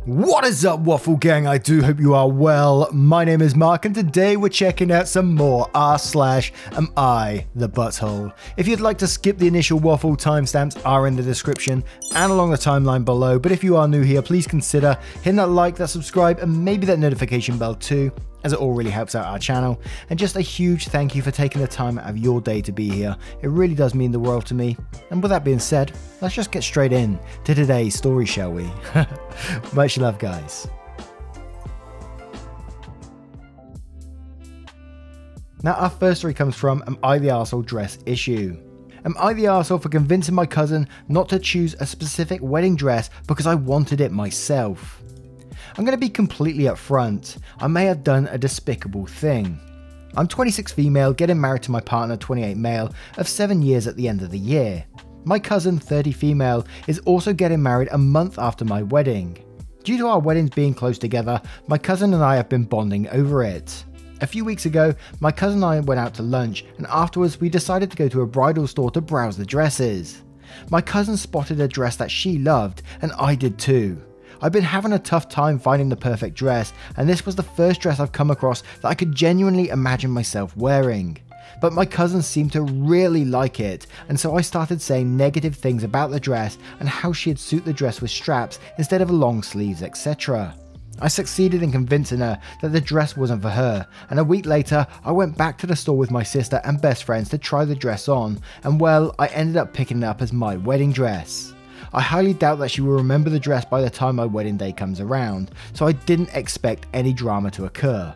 What is up, Waffle Gang? I do hope you are well. My name is Mark, and today we're checking out some more r/am I the butthole. If you'd like to skip the initial waffle, timestamps are in the description and along the timeline below, but if you are new here, please consider hitting that like, that subscribe, and maybe that notification bell too, as it all really helps out our channel. And just a huge thank you for taking the time out of your day to be here. It really does mean the world to me. And with that being said, let's just get straight in to today's story, shall we? Much love, guys. Now, our first story comes from Am I the Arsehole dress issue. Am I the arsehole for convincing my cousin not to choose a specific wedding dress because I wanted it myself? I'm going to be completely upfront. I may have done a despicable thing. I'm 26 female, getting married to my partner 28 male of 7 years at the end of the year. My cousin 30 female is also getting married a month after my wedding. Due to our weddings being close together, my cousin and I have been bonding over it. A few weeks ago, my cousin and I went out to lunch, and afterwards we decided to go to a bridal store to browse the dresses. My cousin spotted a dress that she loved, and I did too. I've been having a tough time finding the perfect dress, and this was the first dress I've come across that I could genuinely imagine myself wearing. But my cousin seemed to really like it, and so I started saying negative things about the dress and how she'd suit the dress with straps instead of long sleeves, etc. I succeeded in convincing her that the dress wasn't for her, and a week later I went back to the store with my sister and best friends to try the dress on, and well, I ended up picking it up as my wedding dress. I highly doubt that she will remember the dress by the time my wedding day comes around, so I didn't expect any drama to occur.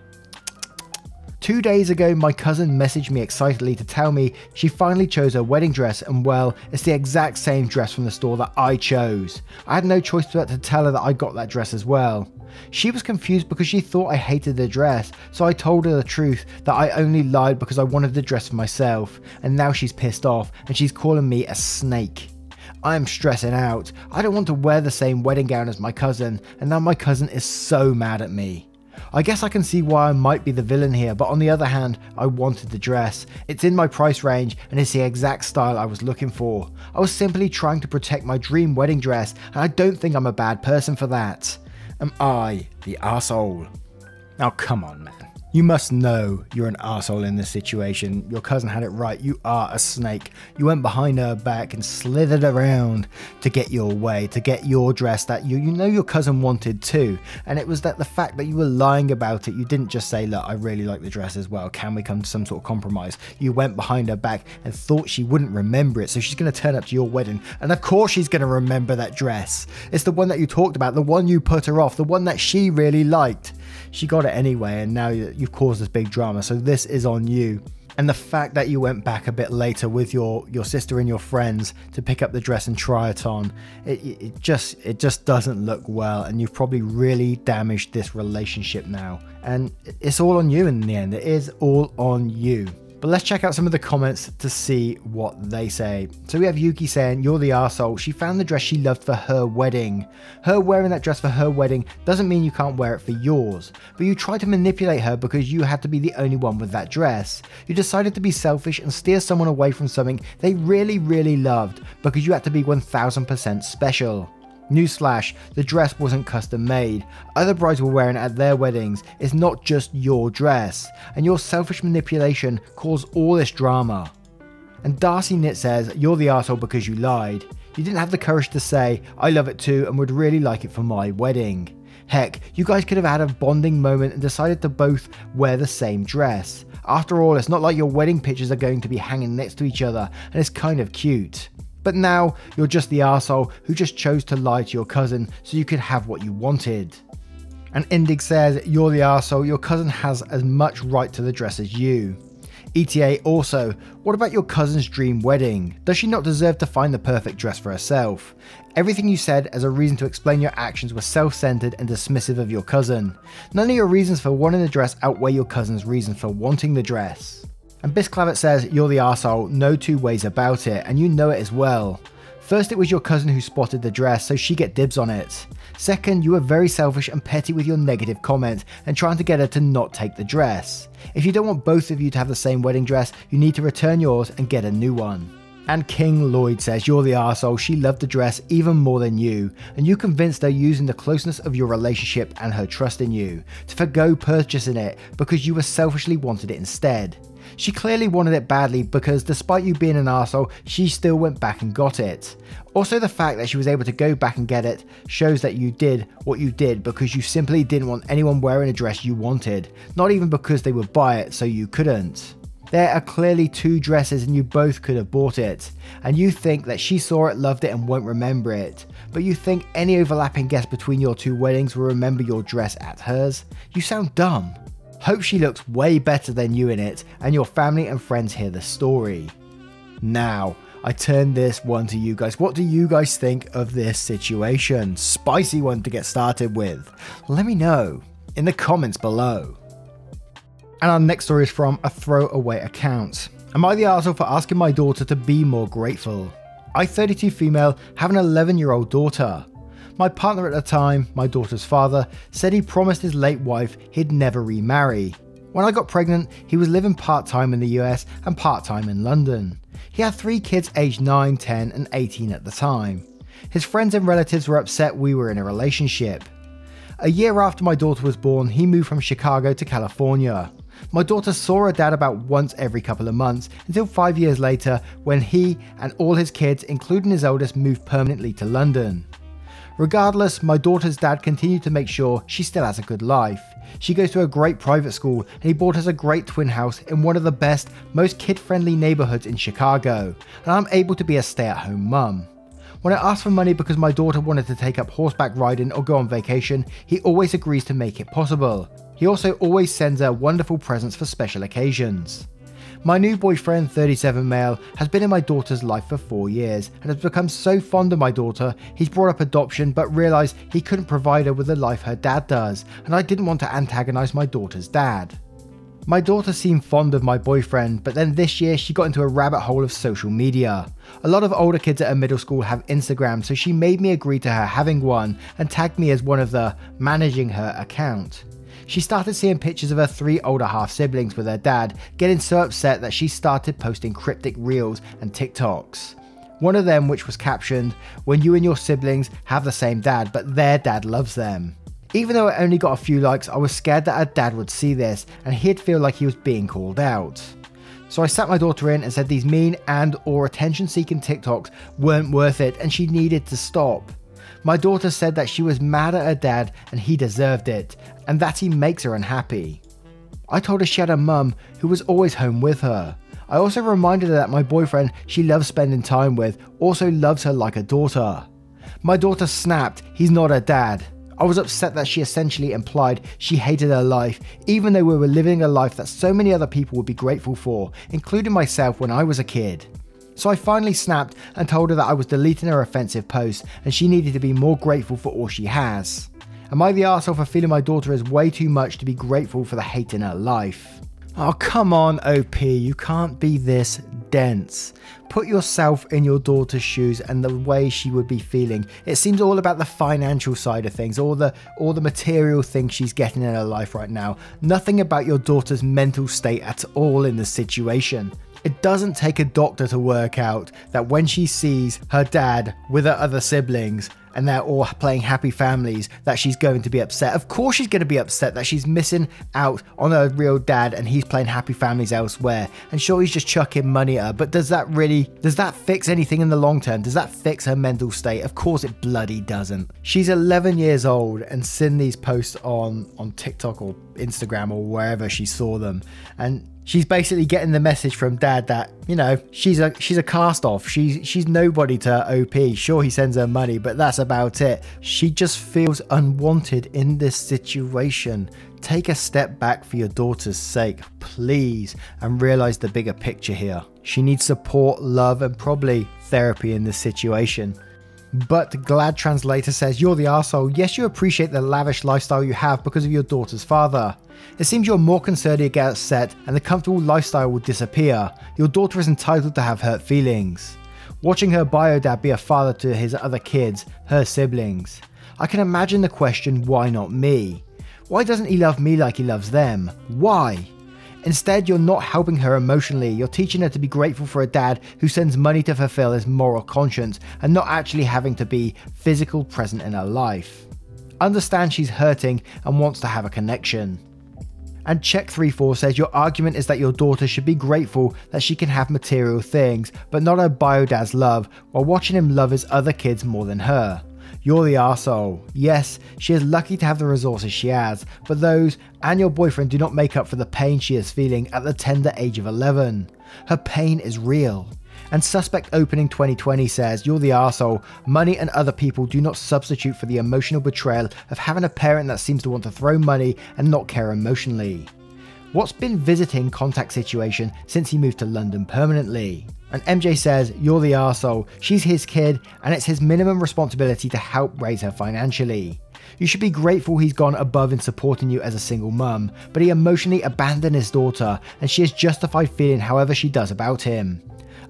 2 days ago, my cousin messaged me excitedly to tell me she finally chose her wedding dress, and well, it's the exact same dress from the store that I chose. I had no choice but to tell her that I got that dress as well. She was confused because she thought I hated the dress, so I told her the truth that I only lied because I wanted the dress for myself, and now she's pissed off and she's calling me a snake. I'm stressing out. I don't want to wear the same wedding gown as my cousin, and now my cousin is so mad at me. I guess I can see why I might be the villain here, but on the other hand, I wanted the dress. It's in my price range and it's the exact style I was looking for. I was simply trying to protect my dream wedding dress, and I don't think I'm a bad person for that. Am I the arsehole? Now come on, man. You must know you're an arsehole in this situation. Your cousin had it right. You are a snake. You went behind her back and slithered around to get your way, to get your dress that you know your cousin wanted too. And it was that the fact that you were lying about it. You didn't just say, look, I really like the dress as well. Can we come to some sort of compromise? You went behind her back and thought she wouldn't remember it. So she's going to turn up to your wedding. And of course she's going to remember that dress. It's the one that you talked about, the one you put her off, the one that she really liked. She got it anyway, and now you've caused this big drama, so this is on you. And the fact that you went back a bit later with your sister and your friends to pick up the dress and try it on, it just doesn't look well, and you've probably really damaged this relationship now. And it's all on you in the end. It is all on you. But let's check out some of the comments to see what they say. So we have Yuki saying, you're the arsehole. She found the dress she loved for her wedding. Her wearing that dress for her wedding doesn't mean you can't wear it for yours. But you tried to manipulate her because you had to be the only one with that dress. You decided to be selfish and steer someone away from something they really, really loved because you had to be 1000% special. Newsflash, the dress wasn't custom made. Other brides were wearing it at their weddings. It's not just your dress. And your selfish manipulation caused all this drama. And Darcy Knit says, you're the arsehole because you lied. You didn't have the courage to say, I love it too and would really like it for my wedding. Heck, you guys could have had a bonding moment and decided to both wear the same dress. After all, it's not like your wedding pictures are going to be hanging next to each other, and it's kind of cute. But now, you're just the arsehole who just chose to lie to your cousin so you could have what you wanted. And Indig says, you're the arsehole, your cousin has as much right to the dress as you. ETA also, what about your cousin's dream wedding? Does she not deserve to find the perfect dress for herself? Everything you said as a reason to explain your actions were self-centered and dismissive of your cousin. None of your reasons for wanting the dress outweigh your cousin's reasons for wanting the dress. And Bisclavet says, you're the arsehole, no two ways about it, and you know it as well. First, it was your cousin who spotted the dress, so she get dibs on it. Second, you were very selfish and petty with your negative comment and trying to get her to not take the dress. If you don't want both of you to have the same wedding dress, you need to return yours and get a new one. And King Lloyd says, you're the arsehole, she loved the dress even more than you, and you convinced her using the closeness of your relationship and her trust in you to forgo purchasing it because you were selfishly wanted it instead. She clearly wanted it badly because despite you being an arsehole, she still went back and got it. Also, the fact that she was able to go back and get it shows that you did what you did because you simply didn't want anyone wearing a dress you wanted, not even because they would buy it so you couldn't. There are clearly two dresses and you both could have bought it, and you think that she saw it, loved it and won't remember it, but you think any overlapping guests between your two weddings will remember your dress at hers? You sound dumb. Hope she looks way better than you in it and your family and friends hear the story. Now, I turn this one to you guys. What do you guys think of this situation? Spicy one to get started with. Let me know in the comments below. And our next story is from a throwaway account. Am I the arsehole for asking my daughter to be more grateful? I, 32 female, have an 11-year-old daughter. My partner at the time, my daughter's father, said he promised his late wife he'd never remarry. When I got pregnant, he was living part-time in the US and part-time in London. He had 3 kids aged 9, 10 and 18 at the time. His friends and relatives were upset we were in a relationship. A year after my daughter was born, he moved from Chicago to California. My daughter saw her dad about once every couple of months until 5 years later when he and all his kids, including his oldest, moved permanently to London. Regardless, my daughter's dad continued to make sure she still has a good life. She goes to a great private school and he bought us a great twin house in one of the best, most kid-friendly neighborhoods in Chicago, and I'm able to be a stay-at-home mum. When I ask for money because my daughter wanted to take up horseback riding or go on vacation, he always agrees to make it possible. He also always sends her wonderful presents for special occasions. My new boyfriend, 37 male, has been in my daughter's life for 4 years and has become so fond of my daughter, he's brought up adoption but realised he couldn't provide her with the life her dad does, and I didn't want to antagonise my daughter's dad. My daughter seemed fond of my boyfriend, but then this year she got into a rabbit hole of social media. A lot of older kids at her middle school have Instagram, so she made me agree to her having one and tagged me as one of the managing her account. She started seeing pictures of her 3 older half siblings with her dad, getting so upset that she started posting cryptic reels and TikToks. One of them which was captioned, "When you and your siblings have the same dad, but their dad loves them." Even though it only got a few likes, I was scared that her dad would see this and he'd feel like he was being called out. So I sat my daughter in and said these mean and or attention seeking TikToks weren't worth it and she needed to stop. My daughter said that she was mad at her dad and he deserved it, and that he makes her unhappy. I told her she had a mum who was always home with her. I also reminded her that my boyfriend she loves spending time with also loves her like a daughter. My daughter snapped, he's not her dad. I was upset that she essentially implied she hated her life, even though we were living a life that so many other people would be grateful for, including myself when I was a kid. So I finally snapped and told her that I was deleting her offensive posts and she needed to be more grateful for all she has. Am I the arsehole for feeling my daughter is way too much to be grateful for the hate in her life? Oh come on OP, you can't be this dense. Put yourself in your daughter's shoes and the way she would be feeling. It seems all about the financial side of things, all the material things she's getting in her life right now. Nothing about your daughter's mental state at all in this situation. It doesn't take a doctor to work out that when she sees her dad with her other siblings and they're all playing happy families, that she's going to be upset. Of course she's going to be upset that she's missing out on her real dad and he's playing happy families elsewhere. And sure, he's just chucking money at her, but does that fix anything in the long term? Does that fix her mental state? Of course it bloody doesn't. She's 11 years old and seen these posts on TikTok or Instagram or wherever she saw them, and she's basically getting the message from dad that, you know, she's a cast off. She's nobody to OP. Sure, he sends her money, but that's about it. She just feels unwanted in this situation. Take a step back for your daughter's sake, please, and realize the bigger picture here. She needs support, love, and probably therapy in this situation. But Glad Translator says, you're the arsehole. Yes, you appreciate the lavish lifestyle you have because of your daughter's father. It seems you're more concerned he'll get upset and the comfortable lifestyle will disappear. Your daughter is entitled to have hurt feelings. Watching her bio dad be a father to his other kids, her siblings. I can imagine the question, why not me? Why doesn't he love me like he loves them? Why? Instead, you're not helping her emotionally, you're teaching her to be grateful for a dad who sends money to fulfill his moral conscience and not actually having to be physical present in her life. Understand she's hurting and wants to have a connection. And check 34 says your argument is that your daughter should be grateful that she can have material things, but not her bio dad's love, while watching him love his other kids more than her. You're the arsehole. Yes, she is lucky to have the resources she has, but those and your boyfriend do not make up for the pain she is feeling at the tender age of 11. Her pain is real. And Suspect Opening 2020 says, you're the arsehole. Money and other people do not substitute for the emotional betrayal of having a parent that seems to want to throw money and not care emotionally. What's been visiting contact situation since he moved to London permanently? And MJ says, you're the arsehole. She's his kid and it's his minimum responsibility to help raise her financially. You should be grateful he's gone above in supporting you as a single mum, but he emotionally abandoned his daughter and she is justified feeling however she does about him.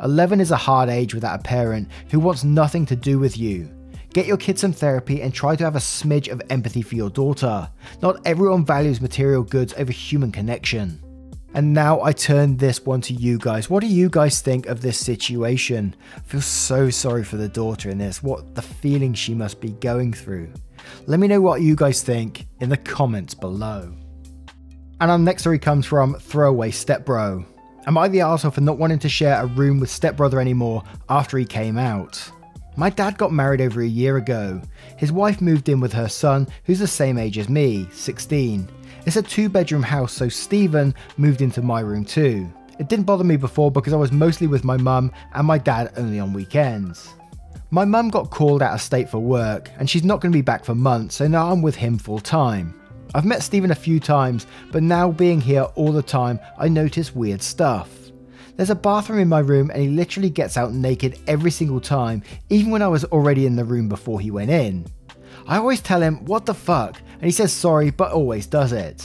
11 is a hard age without a parent who wants nothing to do with you. Get your kid some therapy and try to have a smidge of empathy for your daughter. Not everyone values material goods over human connection. And now I turn this one to you guys. What do you guys think of this situation? I feel so sorry for the daughter in this, what the feeling she must be going through. Let me know what you guys think in the comments below. And our next story comes from Throwaway Stepbro. Am I the arsehole for not wanting to share a room with stepbrother anymore after he came out? My dad got married over a year ago. His wife moved in with her son, who's the same age as me, 16. It's a 2-bedroom house, so Stephen moved into my room too. It didn't bother me before because I was mostly with my mum and my dad only on weekends. My mum got called out of state for work and she's not going to be back for months, so now I'm with him full time. I've met Stephen a few times, but now being here all the time, I notice weird stuff. There's a bathroom in my room and he literally gets out naked every single time, even when I was already in the room before he went in. I always tell him, what the fuck, and he says sorry, but always does it.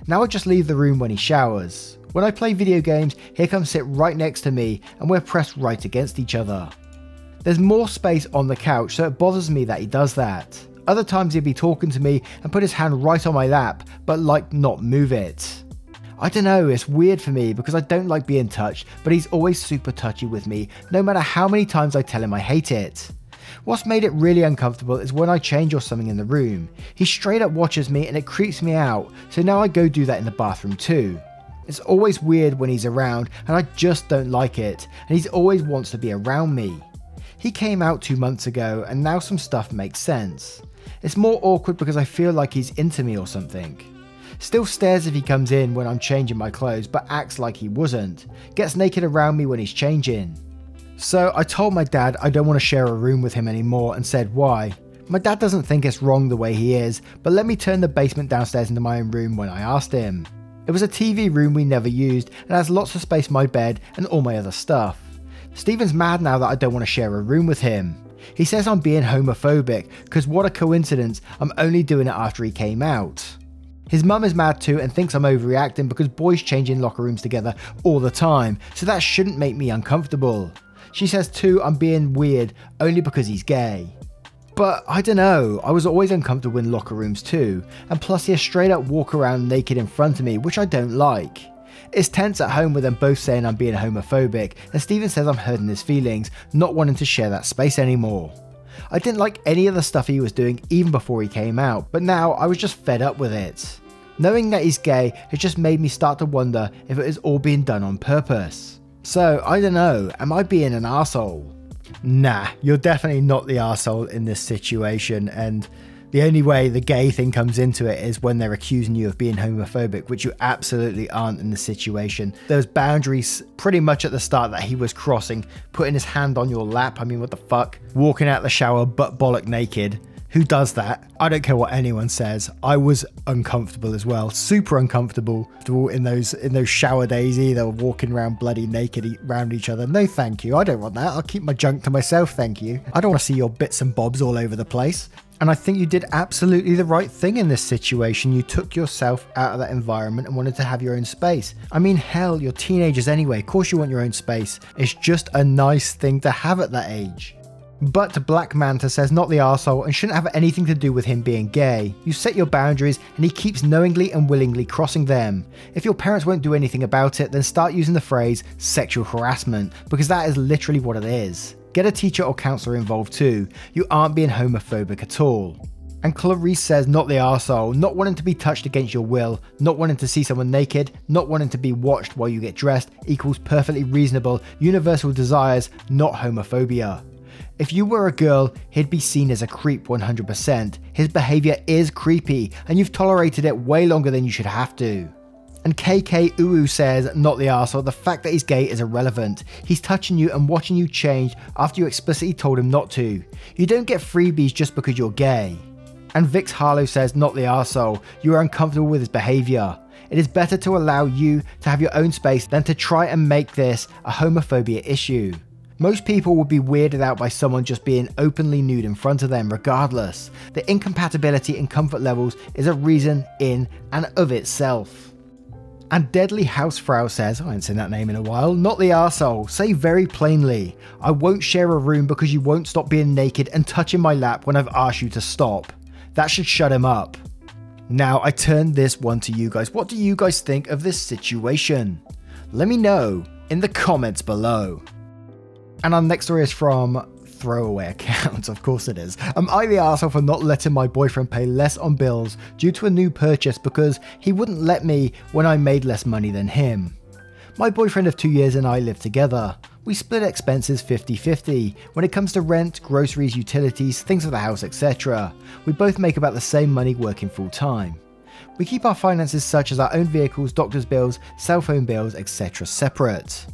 Now I just leave the room when he showers. When I play video games, he'll come sit right next to me and we're pressed right against each other. There's more space on the couch, so it bothers me that he does that. Other times he'd be talking to me and put his hand right on my lap, but like not move it. I don't know, it's weird for me because I don't like being touched, but he's always super touchy with me, no matter how many times I tell him I hate it. What's made it really uncomfortable is when I change or something in the room. He straight up watches me and it creeps me out, so now I go do that in the bathroom too. It's always weird when he's around and I just don't like it, and he always wants to be around me. He came out 2 months ago and now some stuff makes sense. It's more awkward because I feel like he's into me or something. Still stares if he comes in when I'm changing my clothes, but acts like he wasn't. Gets naked around me when he's changing. So I told my dad I don't want to share a room with him anymore and said why. My dad doesn't think it's wrong the way he is, but let me turn the basement downstairs into my own room when I asked him. It was a TV room we never used and has lots of space for my bed and all my other stuff. Stephen's mad now that I don't want to share a room with him. He says I'm being homophobic, because what a coincidence, I'm only doing it after he came out. His mum is mad too and thinks I'm overreacting because boys change in locker rooms together all the time, so that shouldn't make me uncomfortable. She says too I'm being weird only because he's gay. But I don't know, I was always uncomfortable in locker rooms too, and plus he'll straight up walk around naked in front of me, which I don't like. It's tense at home with them both saying I'm being homophobic, and Stephen says I'm hurting his feelings, not wanting to share that space anymore. I didn't like any of the stuff he was doing even before he came out, but now I was just fed up with it. Knowing that he's gay has just made me start to wonder if it is all being done on purpose. So I don't know, am I being an arsehole? Nah, you're definitely not the arsehole in this situation, and the only way the gay thing comes into it is when they're accusing you of being homophobic, which you absolutely aren't in the situation. There's boundaries pretty much at the start that he was crossing, putting his hand on your lap, I mean what the fuck, walking out the shower butt bollock naked. Who does that? I don't care what anyone says. I was uncomfortable as well, super uncomfortable in those shower days, either walking around bloody naked around each other. No thank you, I don't want that. I'll keep my junk to myself, thank you. I don't want to see your bits and bobs all over the place. And I think you did absolutely the right thing in this situation. You took yourself out of that environment and wanted to have your own space. I mean, hell, you're teenagers anyway. Of course you want your own space. It's just a nice thing to have at that age. But Black Manta says not the arsehole and shouldn't have anything to do with him being gay. You set your boundaries and he keeps knowingly and willingly crossing them. If your parents won't do anything about it, then start using the phrase sexual harassment, because that is literally what it is. Get a teacher or counsellor involved too. You aren't being homophobic at all. And Clarice says not the arsehole, not wanting to be touched against your will, not wanting to see someone naked, not wanting to be watched while you get dressed equals perfectly reasonable, universal desires, not homophobia. If you were a girl, he'd be seen as a creep 100%. His behaviour is creepy, and you've tolerated it way longer than you should have to. And KK Uwu says, not the arsehole, the fact that he's gay is irrelevant. He's touching you and watching you change after you explicitly told him not to. You don't get freebies just because you're gay. And Vix Harlow says, not the arsehole, you are uncomfortable with his behaviour. It is better to allow you to have your own space than to try and make this a homophobia issue. Most people would be weirded out by someone just being openly nude in front of them regardless. The incompatibility in comfort levels is a reason in and of itself. And Deadly Housefrau says, I haven't seen that name in a while, not the arsehole, say very plainly, I won't share a room because you won't stop being naked and touching my lap when I've asked you to stop. That should shut him up. Now I turn this one to you guys. What do you guys think of this situation? Let me know in the comments below. And our next story is from throwaway account, of course it is. Am I the arsehole for not letting my boyfriend pay less on bills due to a new purchase because he wouldn't let me when I made less money than him? My boyfriend of 2 years and I live together. We split expenses 50-50 when it comes to rent, groceries, utilities, things of the house, etc. We both make about the same money working full time. We keep our finances such as our own vehicles, doctor's bills, cell phone bills, etc. separate.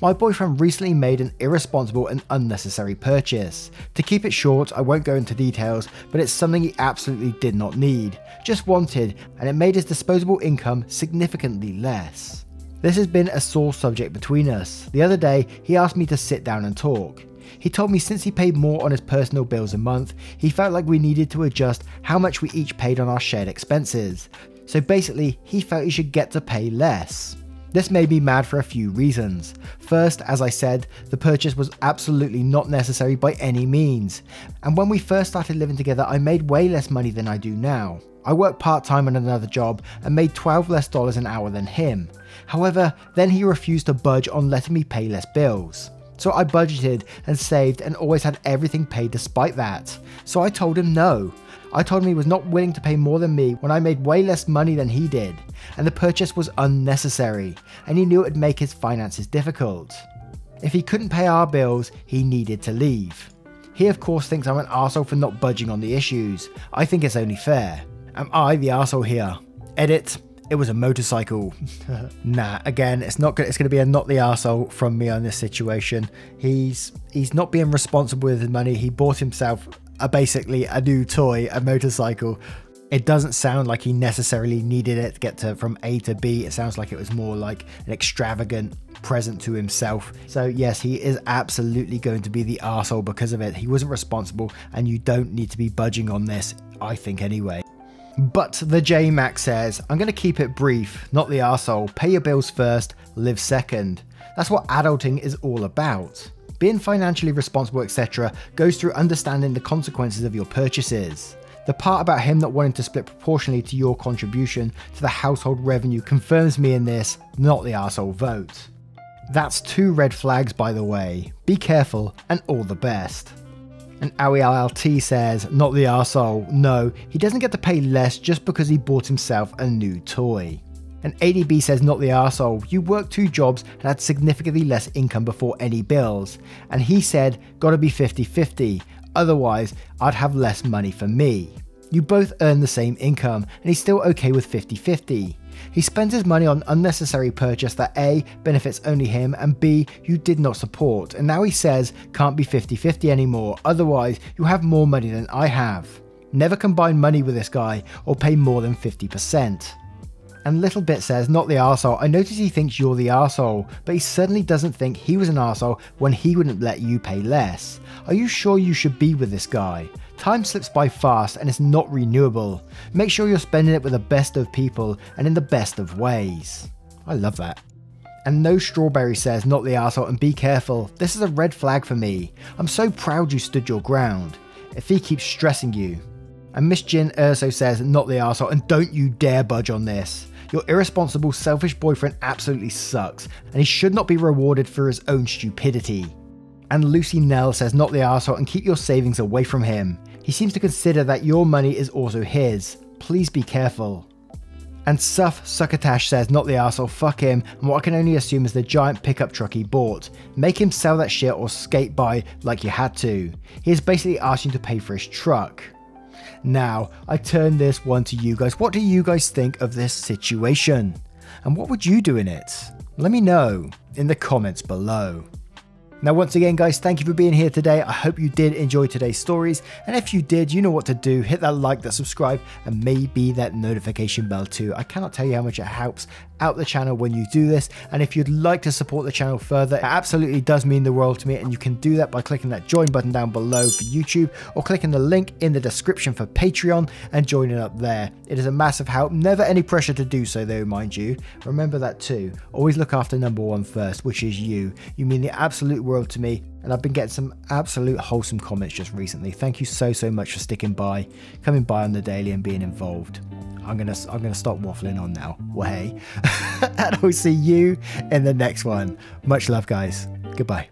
My boyfriend recently made an irresponsible and unnecessary purchase. To keep it short, I won't go into details, but it's something he absolutely did not need, just wanted, and it made his disposable income significantly less. This has been a sore subject between us. The other day, he asked me to sit down and talk. He told me since he paid more on his personal bills a month, he felt like we needed to adjust how much we each paid on our shared expenses. So basically, he felt he should get to pay less. This made me mad for a few reasons. First, as I said, the purchase was absolutely not necessary by any means. And when we first started living together, I made way less money than I do now. I worked part-time on another job and made $12 less an hour than him. However, then he refused to budge on letting me pay less bills. So I budgeted and saved and always had everything paid despite that. So I told him no. I told him he was not willing to pay more than me when I made way less money than he did, and the purchase was unnecessary, and he knew it would make his finances difficult. If he couldn't pay our bills, he needed to leave. He of course thinks I'm an arsehole for not budging on the issues. I think it's only fair. Am I the arsehole here? Edit. It was a motorcycle. Nah, again, it's going to be a not the arsehole from me on this situation. He's not being responsible with his money. He bought himself basically a new toy, a motorcycle. It doesn't sound like he necessarily needed it to get from A to B. It sounds like it was more like an extravagant present to himself. So yes, he is absolutely going to be the arsehole because of it. He wasn't responsible, and you don't need to be budging on this, I think anyway. But the J-Mac says, I'm going to keep it brief, not the arsehole. Pay your bills first, live second. That's what adulting is all about. Being financially responsible, etc. goes through understanding the consequences of your purchases. The part about him not wanting to split proportionally to your contribution to the household revenue confirms me in this, not the arsehole vote. That's 2 red flags, by the way. Be careful and all the best. And AITA says, not the arsehole. No, he doesn't get to pay less just because he bought himself a new toy. And ADB says, not the arsehole. You worked 2 jobs and had significantly less income before any bills. And he said, gotta be 50-50. Otherwise, I'd have less money for me. You both earn the same income and he's still okay with 50-50. He spends his money on unnecessary purchase that A, benefits only him, and B, you did not support, and now he says can't be 50-50 anymore, otherwise you have more money than I have. Never combine money with this guy or pay more than 50%. And Little Bit says, not the arsehole. I notice he thinks you're the arsehole, but he certainly doesn't think he was an arsehole when he wouldn't let you pay less. Are you sure you should be with this guy? Time slips by fast and it's not renewable. Make sure you're spending it with the best of people and in the best of ways. I love that. And No Strawberry says, not the arsehole, and be careful. This is a red flag for me. I'm so proud you stood your ground. If he keeps stressing you. And Miss Jin Urso says, not the arsehole, and don't you dare budge on this. Your irresponsible, selfish boyfriend absolutely sucks, and he should not be rewarded for his own stupidity. And Lucy Nell says, not the arsehole, and keep your savings away from him. He seems to consider that your money is also his. Please be careful. And Suff Succotash says, not the arsehole, fuck him, and what I can only assume is the giant pickup truck he bought. Make him sell that shit or skate by like you had to. He is basically asking to pay for his truck. Now, I turn this one to you guys. What do you guys think of this situation? And what would you do in it? Let me know in the comments below. Now, once again, guys, thank you for being here today. I hope you did enjoy today's stories. And if you did, you know what to do. Hit that like, that subscribe, and maybe that notification bell too. I cannot tell you how much it helps out the channel when you do this. And if you'd like to support the channel further, it absolutely does mean the world to me. And you can do that by clicking that join button down below for YouTube, or clicking the link in the description for Patreon and joining up there. It is a massive help. Never any pressure to do so though, mind you. Remember that too. Always look after number one first, which is you. You mean the absolute world to me, and I've been getting some absolute wholesome comments just recently. Thank you so much for sticking by, coming by on the daily and being involved. I'm gonna stop waffling on now. Well, hey, and I'll see you in the next one. Much love, guys. Goodbye.